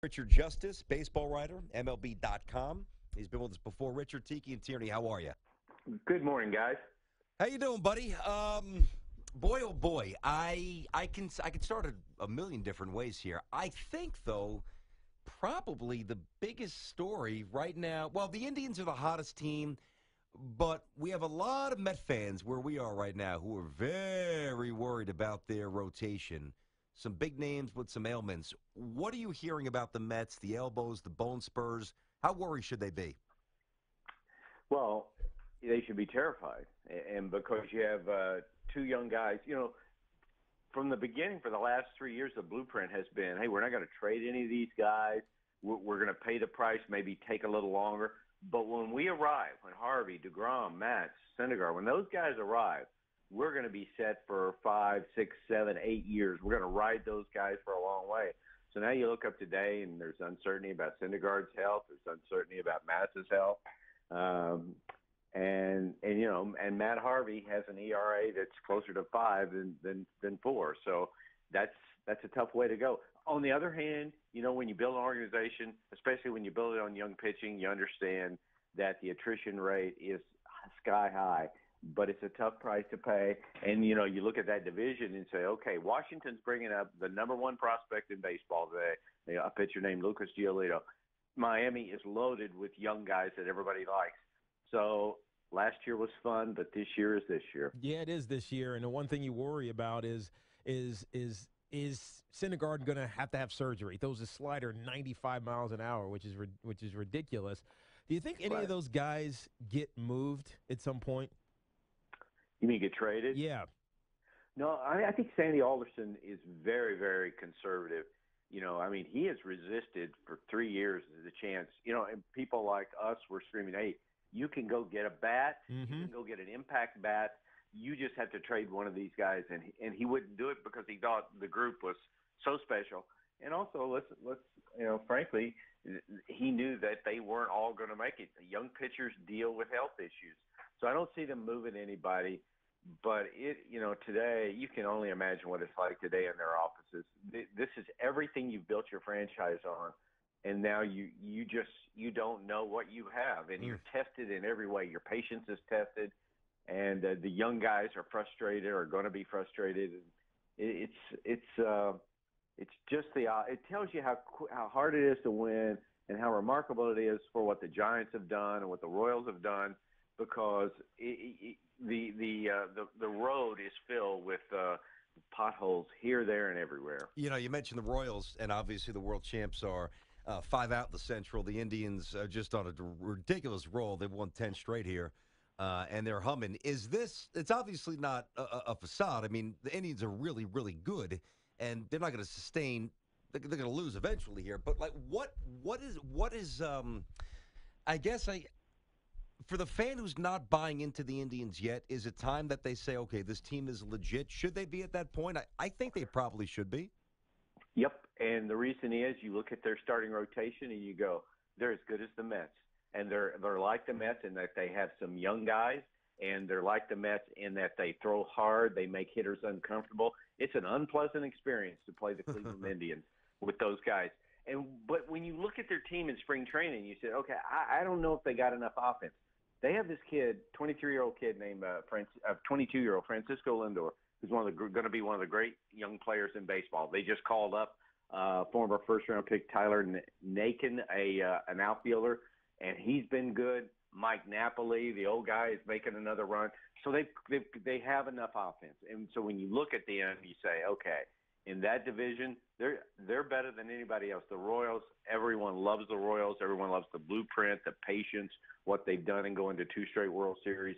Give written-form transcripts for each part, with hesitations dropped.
Richard Justice, baseball writer, MLB.com. He's been with us before. Richard, Tiki, and Tierney, how are you? Good morning, guys. How you doing, buddy? Boy, oh boy, I can start a million different ways here. I think, though, probably the biggest story right now. Well, the Indians are the hottest team, but we have a lot of Met fans where we are right now who are very worried about their rotation. Some big names with some ailments. What are you hearing about the Mets, the elbows, the bone spurs? How worried should they be? Well, they should be terrified, and because you have two young guys, from the beginning for the last 3 years, the blueprint has been, hey, we're not going to trade any of these guys. We're going to pay the price, maybe take a little longer. But when we arrive, when Harvey, DeGrom, Matz, Syndergaard, when those guys arrive, we're going to be set for 5, 6, 7, 8 years. We're going to ride those guys for a long way. So now you look up today, and there's uncertainty about Syndergaard's health. There's uncertainty about Matz's health. And Matt Harvey has an ERA that's closer to 5 than 4. So that's a tough way to go. On the other hand, when you build an organization, especially when you build it on young pitching, you understand that the attrition rate is sky high, but it's a tough price to pay. And, you look at that division and say, okay, Washington's bringing up the number one prospect in baseball today, a pitcher named Lucas Giolito. Miami is loaded with young guys that everybody likes. So last year was fun, but this year is this year. Yeah, it is this year. And the one thing you worry about is Syndergaard going to have surgery? He throws a slider 95 miles an hour, which is ridiculous. Do you think any of those guys get moved at some point? You mean get traded? Yeah. No, I think Sandy Alderson is very, very conservative. He has resisted for 3 years the chance. And people like us were screaming, hey, you can go get a bat. Mm-hmm. You can go get an impact bat. You just have to trade one of these guys. And he wouldn't do it because he thought the group was so special. And also, let's frankly, he knew that they weren't all going to make it. Young pitchers deal with health issues. So I don't see them moving anybody. But today you can only imagine what it's like today in their offices. This is everything you've built your franchise on, and now you don't know what you have, and you're tested in every way. Your patience is tested, and the young guys are frustrated or going to be frustrated. It's just it tells you how hard it is to win and how remarkable it is for what the Giants have done and what the Royals have done, because the road is filled with potholes here, there, and everywhere. You mentioned the Royals, and obviously the world champs are 5 out in the Central. The Indians are just on a ridiculous roll. They've won 10 straight here, and they're humming. It's obviously not a facade. I mean, the Indians are really, really good, and they're not going to sustain. They're going to lose eventually here. But, what is I guess for the fan who's not buying into the Indians yet, is it time that they say, okay, this team is legit? Should they be at that point? I think they probably should be. Yep, and the reason is you look at their starting rotation and you go, they're as good as the Mets. And they're like the Mets in that they have some young guys, and they're like the Mets in that they throw hard, they make hitters uncomfortable. It's an unpleasant experience to play the Cleveland Indians with those guys. But when you look at their team in spring training, you say, okay, I don't know if they got enough offense. They have this kid, 23-year-old kid named 22-year-old Francisco Lindor, who's going to be one of the great young players in baseball. They just called up former first-round pick Tyler Naquin, an outfielder, and he's been good. Mike Napoli, the old guy, is making another run. So they have enough offense. And so when you look at the end, you say, okay, in that division, they're better than anybody else. The Royals, everyone loves the Royals. Everyone loves the blueprint, the patience, what they've done and going to 2 straight World Series.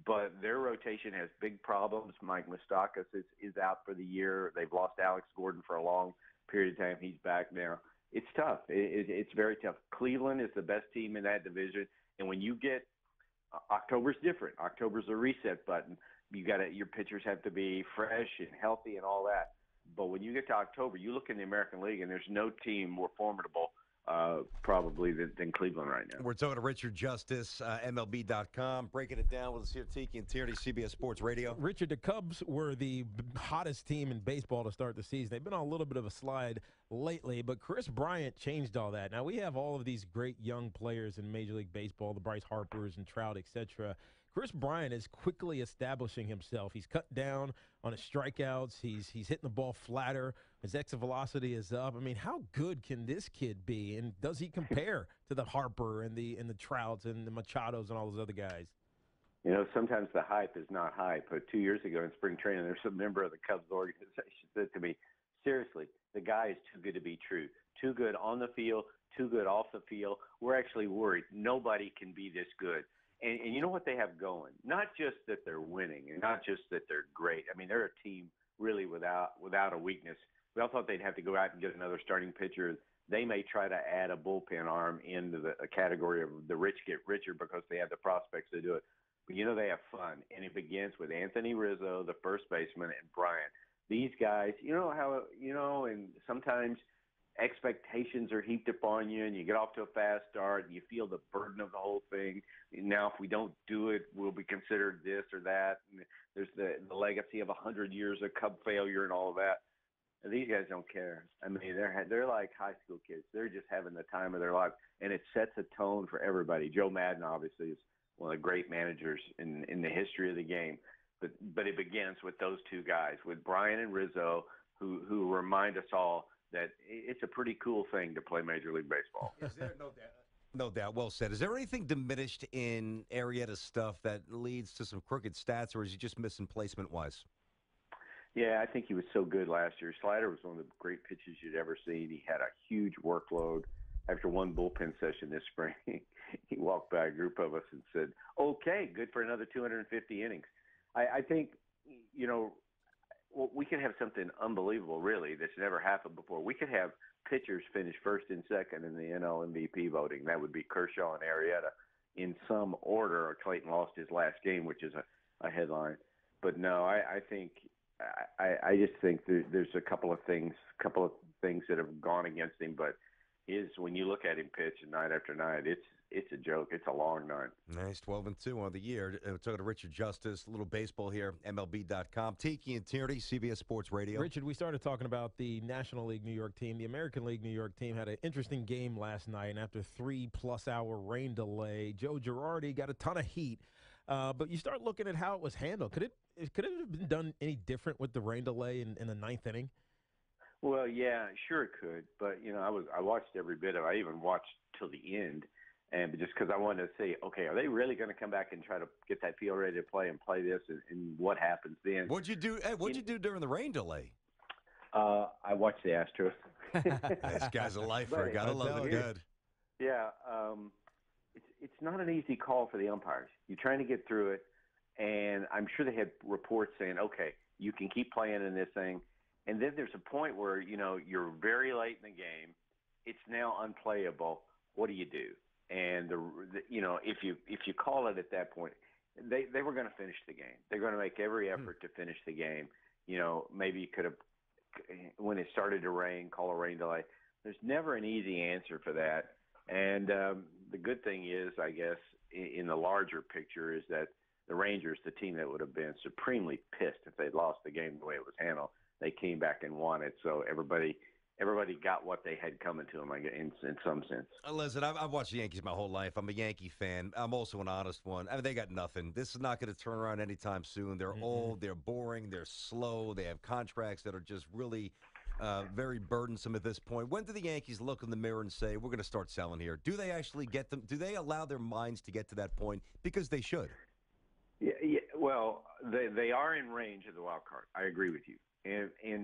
But their rotation has big problems. Mike Moustakas is out for the year. They've lost Alex Gordon for a long period of time. He's back now. It's tough. It's very tough. Cleveland is the best team in that division. And when you get October's different. October's a reset button. Your pitchers have to be fresh and healthy and all that. But when you get to October, you look in the American League, and there's no team more formidable probably than Cleveland right now. We're talking to Richard Justice, MLB.com, breaking it down with us here, Tiki and Tierney, CBS Sports Radio. Richard, the Cubs were the hottest team in baseball to start the season. They've been on a little bit of a slide lately, but Chris Bryant changed all that. Now, we have all of these great young players in Major League Baseball, the Bryce Harpers and Trout, etc. Chris Bryant is quickly establishing himself. He's cut down on his strikeouts. He's hitting the ball flatter. His exit velocity is up. I mean, how good can this kid be? And does he compare to the Harper and the Trouts and the Machados and all those other guys? You know, sometimes the hype is not hype. But 2 years ago in spring training, there's a member of the Cubs organization said to me, seriously, the guy is too good to be true. Too good on the field, too good off the field. We're actually worried. Nobody can be this good. And you know what they have going? Not just that they're winning and not just that they're great. I mean, they're a team really without a weakness. We all thought they'd have to go out and get another starting pitcher. They may try to add a bullpen arm into the category of the rich get richer because they have the prospects to do it. But, you know, they have fun. And it begins with Anthony Rizzo, the first baseman, and Bryant. These guys, you know how, you know, and sometimes – expectations are heaped upon you and you get off to a fast start and you feel the burden of the whole thing. Now, if we don't do it, we'll be considered this or that. And there's the legacy of 100 years of Cub failure and all of that. And these guys don't care. I mean, they're like high school kids. They're just having the time of their life, and it sets a tone for everybody. Joe Madden, obviously, is one of the great managers in the history of the game. But it begins with those two guys, with Brian and Rizzo, who remind us all that it's a pretty cool thing to play Major League Baseball. Is there no doubt? No doubt. Well said. Is there anything diminished in Arrieta's stuff that leads to some crooked stats, or is he just missing placement-wise? Yeah, I think he was so good last year. Slider was one of the great pitches you'd ever seen. He had a huge workload. After one bullpen session this spring, he walked by a group of us and said, okay, good for another 250 innings. I think, you know, well, we could have something unbelievable, really, that's never happened before. We could have pitchers finish first and second in the NL MVP voting. That would be Kershaw and Arrieta in some order. Or Clayton lost his last game, which is a headline. But no, I think I just think there's a couple of things that have gone against him. But when you look at him pitch night after night, it's a joke. It's a long night. Nice, 12-2 on the year. Talking to Richard Justice, a little baseball here, MLB.com. Tiki and Tierney, CBS Sports Radio. Richard, we started talking about the National League New York team. The American League New York team had an interesting game last night, and after 3+ hour rain delay, Joe Girardi got a ton of heat. But you start looking at how it was handled. Could it have been done any different with the rain delay in the ninth inning? Well, yeah, sure it could. But, you know, I watched every bit of it. I even watched till the end. And just because I wanted to see, okay, are they really going to come back and try to get that field ready to play and play this, and what happens then? What'd you do? Hey, what'd you do during the rain delay? I watched the Astros. This guy's a lifer. Gotta love it. Good. Yeah, it's not an easy call for the umpires. You're trying to get through it, and I'm sure they had reports saying, okay, you can keep playing in this thing, and then there's a point where, you know, you're very late in the game. It's now unplayable. What do you do? And you know, if you call it at that point, they were going to finish the game. They're going to make every effort to finish the game. You know, maybe you could have, when it started to rain, call a rain delay. There's never an easy answer for that. And the good thing is, I guess, in the larger picture, is that the Rangers, the team that would have been supremely pissed if they'd lost the game the way it was handled, they came back and won it. So everybody got what they had coming to them, I guess, in some sense. Listen, I've watched the Yankees my whole life. I'm a Yankee fan. I'm also an honest one. I mean, they got nothing. This is not going to turn around anytime soon. They're old. They're boring. They're slow. They have contracts that are just really very burdensome at this point. When do the Yankees look in the mirror and say, we're going to start selling here? Do they actually get them? Do they allow their minds to get to that point? Because they should. Yeah, well, they are in range of the wild card. I agree with you.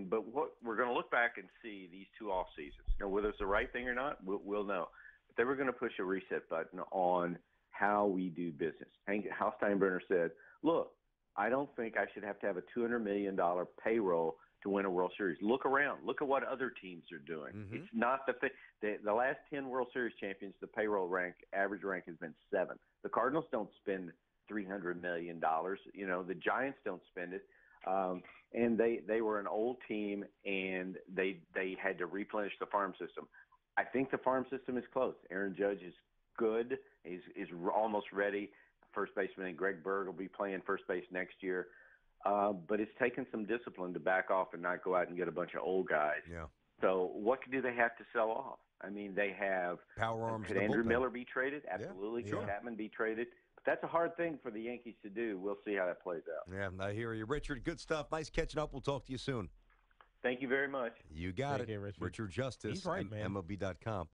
But what we're going to look back and see these two off seasons. Now, whether it's the right thing or not, we'll know. But they were going to push a reset button on how we do business. Hal Steinbrenner said, "Look, I don't think I should have to have a $200 million payroll to win a World Series. Look around. Look at what other teams are doing. It's not the thing. The last 10 World Series champions, the payroll average rank has been 7. The Cardinals don't spend $300 million. You know, the Giants don't spend it." And they were an old team, and they had to replenish the farm system. I think the farm system is close. Aaron Judge is good. He's almost ready. First baseman and Greg Bird will be playing first base next year. But it's taken some discipline to back off and not go out and get a bunch of old guys. Yeah. So what do they have to sell off? I mean, they have Power arms. could in the Andrew bullpen. Miller be traded? Absolutely. Yeah, Could sure. Chapman be traded? But that's a hard thing for the Yankees to do. We'll see how that plays out. Yeah, I hear you. Richard, good stuff. Nice catching up. We'll talk to you soon. Thank you very much. You got Take it. care, Richard. Richard Justice, He's right, man. MLB.com.